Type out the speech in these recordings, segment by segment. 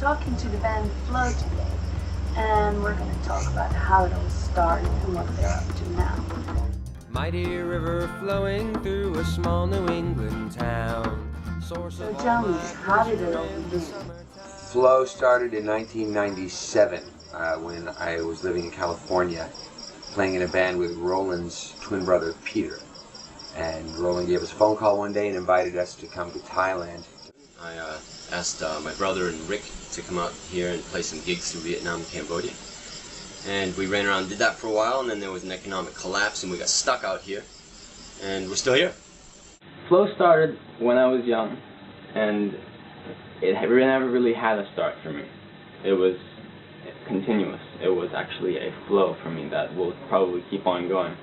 talking to the band Flow today, and we're going to talk about how it all started and what they're up to now. Mighty river flowing through a small New England town. So tell me, how did it all begin? Flow started in 1997 when I was living in California, playing in a band with Roland's twin brother Peter. And Roland gave us a phone call one day and invited us to come to Thailand. I asked my brother and Rick to come out here and play some gigs through Vietnam and Cambodia. And we ran around and did that for a while, and then there was an economic collapse and we got stuck out here. And we're still here. Flow started when I was young, and it never really had a start for me. It was continuous. It was actually a flow for me that will probably keep on going.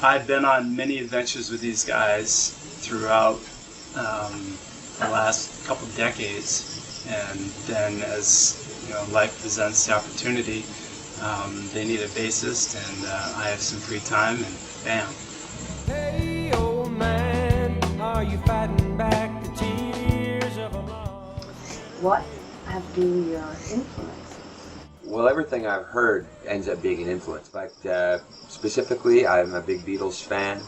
I've been on many adventures with these guys throughout the last couple of decades, and then as life presents the opportunity, they need a bassist, and I have some free time, and bam. Hey, old man, are you fighting back the tears of a loss? What have been your influences? Well, everything I've heard ends up being an influence, but specifically, I'm a big Beatles fan.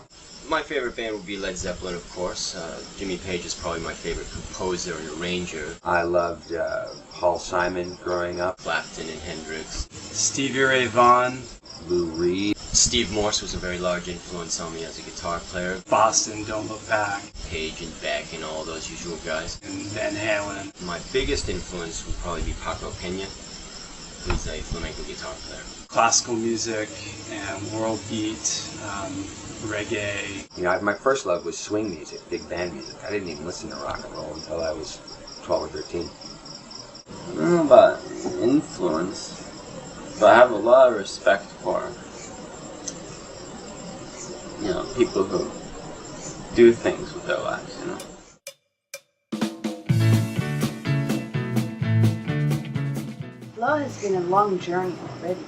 My favorite band would be Led Zeppelin, of course. Jimmy Page is probably my favorite composer and arranger. I loved Paul Simon growing up, Clapton and Hendrix. Stevie Ray Vaughan, Lou Reed. Steve Morse was a very large influence on me as a guitar player. Boston, Don't Look Back, Page and Beck and all those usual guys. and Van Halen. My biggest influence would probably be Paco Peña, who's a flamenco guitar player. Classical music and world beat, reggae. My first love was swing music, big band music. I didn't even listen to rock and roll until I was 12 or 13. I don't know about influence, but I have a lot of respect for people who do things with their lives, Flow has been a long journey already.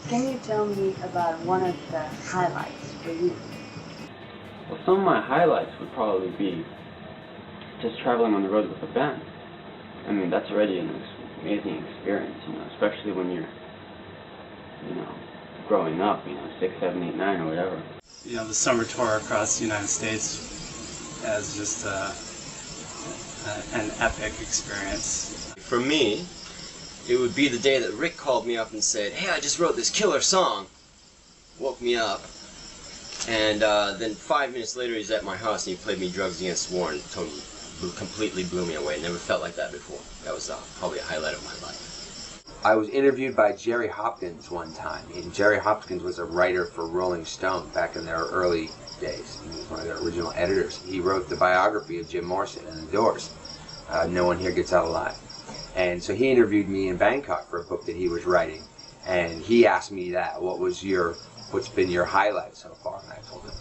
Can you tell me about one of the highlights for you? Well, some of my highlights would probably be just traveling on the road with a band. I mean, that's already an amazing experience, especially when you're, growing up, 6, 7, 8, 9 or whatever. The summer tour across the United States as just an epic experience. For me, it would be the day that Rick called me up and said, "Hey, I just wrote this killer song." Woke me up. And then 5 minutes later he's at my house and he played me Drugs Against War and completely blew me away. Never felt like that before. That was probably a highlight of my life. I was interviewed by Jerry Hopkins one time, and Jerry Hopkins was a writer for Rolling Stone back in their early days. He was one of their original editors. He wrote the biography of Jim Morrison and the Doors, No One Here Gets Out Alive. And so he interviewed me in Bangkok for a book that he was writing, and he asked me that, what's been your highlight so far? And I told him,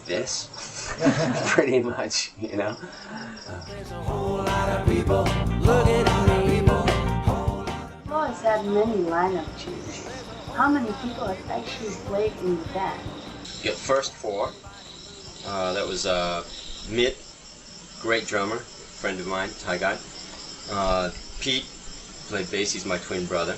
this, pretty much, There's a whole lot of people looking at me. Flow has had many lineup changes. How many people have actually played in the band? The first 4, that was Mitt, great drummer, friend of mine, Thai guy. Pete played bass, he's my twin brother.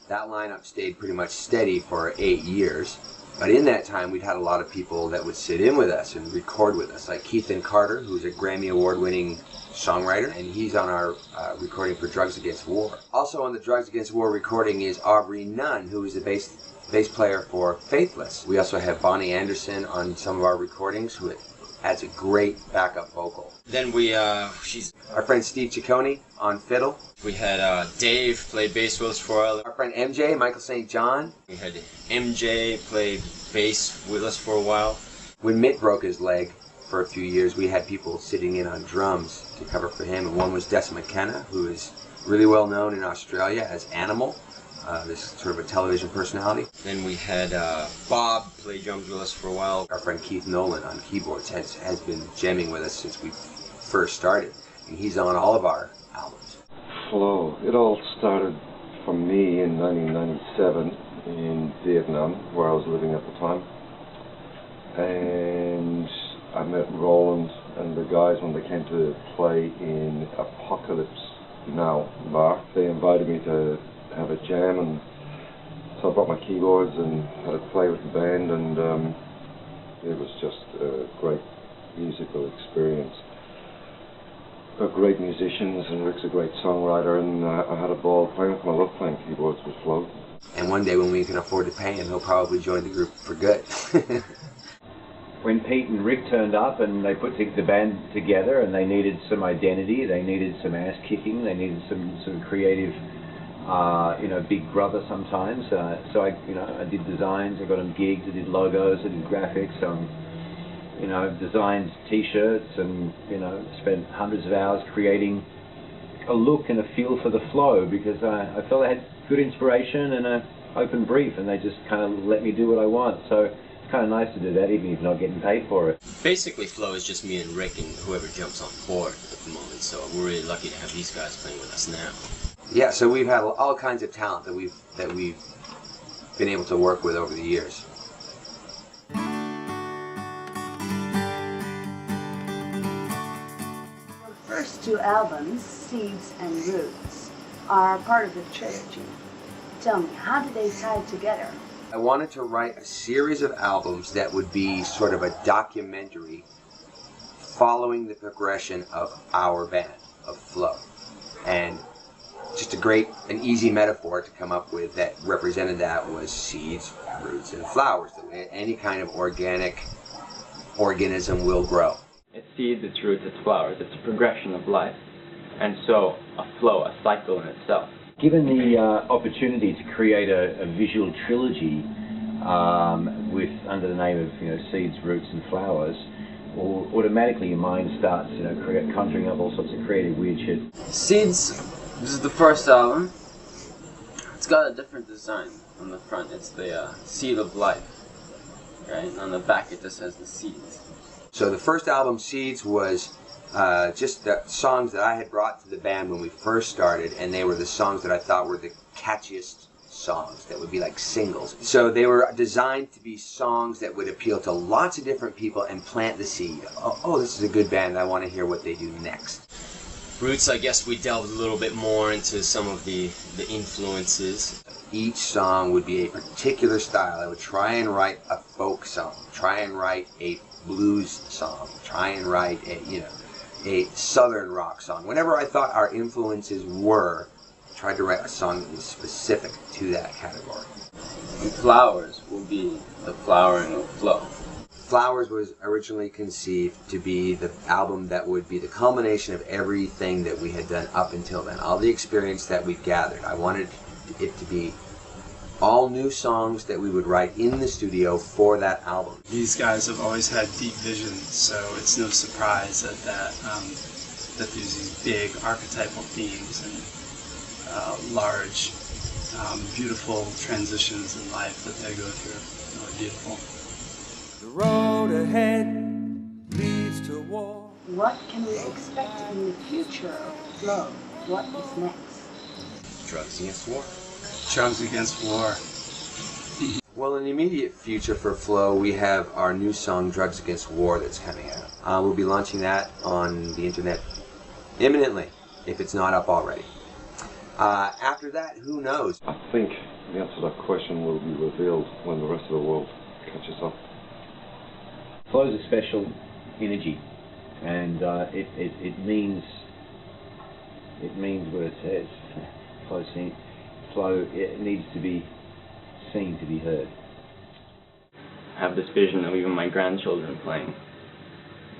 That lineup stayed pretty much steady for 8 years. But in that time, we'd had a lot of people that would sit in with us and record with us, like Keith Carter, who's a Grammy Award-winning songwriter, and he's on our recording for Drugs Against War. Also on the Drugs Against War recording is Aubrey Nunn, who is the bass player for Faithless. We also have Bonnie Anderson on some of our recordings, who adds a great backup vocal. Then Our friend Steve Ciccone on fiddle. we had Dave play bass with us for a while. Our friend MJ, Michael St. John. We had MJ play bass with us for a while. When Mitt broke his leg for a few years, we had people sitting in on drums to cover for him. And one was Des McKenna, who is really well known in Australia as Animal, this sort of a television personality. Then we had Bob play drums with us for a while. Our friend Keith Nolan on keyboards has been jamming with us since we first started, and he's on all of our albums. Flow. It all started for me in 1997 in Vietnam, where I was living at the time. And I met Roland and the guys when they came to play in Apocalypse now, Mark. They invited me to have a jam, and so I brought my keyboards and had a play with the band, and it was just a great musical experience. They're great musicians, and Rick's a great songwriter, and I had a ball playing with them. I love playing keyboards with Flo. And one day when we can afford to pay him, he'll probably join the group for good. When Pete and Rick turned up and they put the band together and they needed some identity, they needed some ass kicking, they needed some creative, big brother sometimes. So I did designs, I got them gigs, I did logos, I did graphics, designed T-shirts, and spent hundreds of hours creating a look and a feel for the Flow, because I felt I had good inspiration and an open brief, and they just kind of let me do what I want. So it's kind of nice to do that, even if you're not getting paid for it. Basically, Flow is just me and Rick and whoever jumps on board at the moment, so we're really lucky to have these guys playing with us now. Yeah, so we've had all kinds of talent that we've been able to work with over the years. Your first two albums, Seeds and Roots, are part of the trilogy. Tell me, how did they tie together? I wanted to write a series of albums that would be sort of a documentary following the progression of our band, of Flow. And just an easy metaphor to come up with that represented that was seeds, roots, and flowers. The way any kind of organic organism will grow. It's seeds, it's roots, it's flowers. It's a progression of life. And so a flow, a cycle in itself. Given the opportunity to create a visual trilogy under the name of Seeds, Roots, and Flowers, automatically your mind starts conjuring up all sorts of creative weird shit. Seeds, this is the first album. It's got a different design on the front. It's the seed of life, right? And on the back it just has the seeds. So the first album, Seeds, was just the songs that I had brought to the band when we first started, and they were the songs that I thought were the catchiest songs that would be like singles. So they were designed to be songs that would appeal to lots of different people and plant the seed. Oh, this is a good band, I want to hear what they do next. Roots, I guess we delved a little bit more into some of the influences. Each song would be a particular style. I would try and write a folk song, try and write a blues song, try and write a southern rock song. Whenever I thought our influences were, I tried to write a song that was specific to that category. And Flowers will be the flowering of Flow. Flowers was originally conceived to be the album that would be the culmination of everything that we had done up until then, all the experience that we've gathered. I wanted it to be all new songs that we would write in the studio for that album. These guys have always had deep visions, so it's no surprise that there's these big archetypal themes and large, beautiful transitions in life that they go through. Really beautiful. The road ahead leads to war. What can we expect in the future of Flow? What is next? Drugs against war. Drugs against war. Well, in the immediate future for Flow, we have our new song, Drugs Against War, that's coming out. We'll be launching that on the internet imminently, if it's not up already. After that, who knows? I think the answer to that question will be revealed when the rest of the world catches up. Flow's a special energy, and it means what it says. Flow, it needs to be seen to be heard. I have this vision of even my grandchildren playing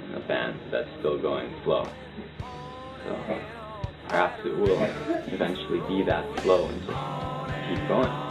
in a band that's still going, Flow. So perhaps it will eventually be that Flow and just keep going.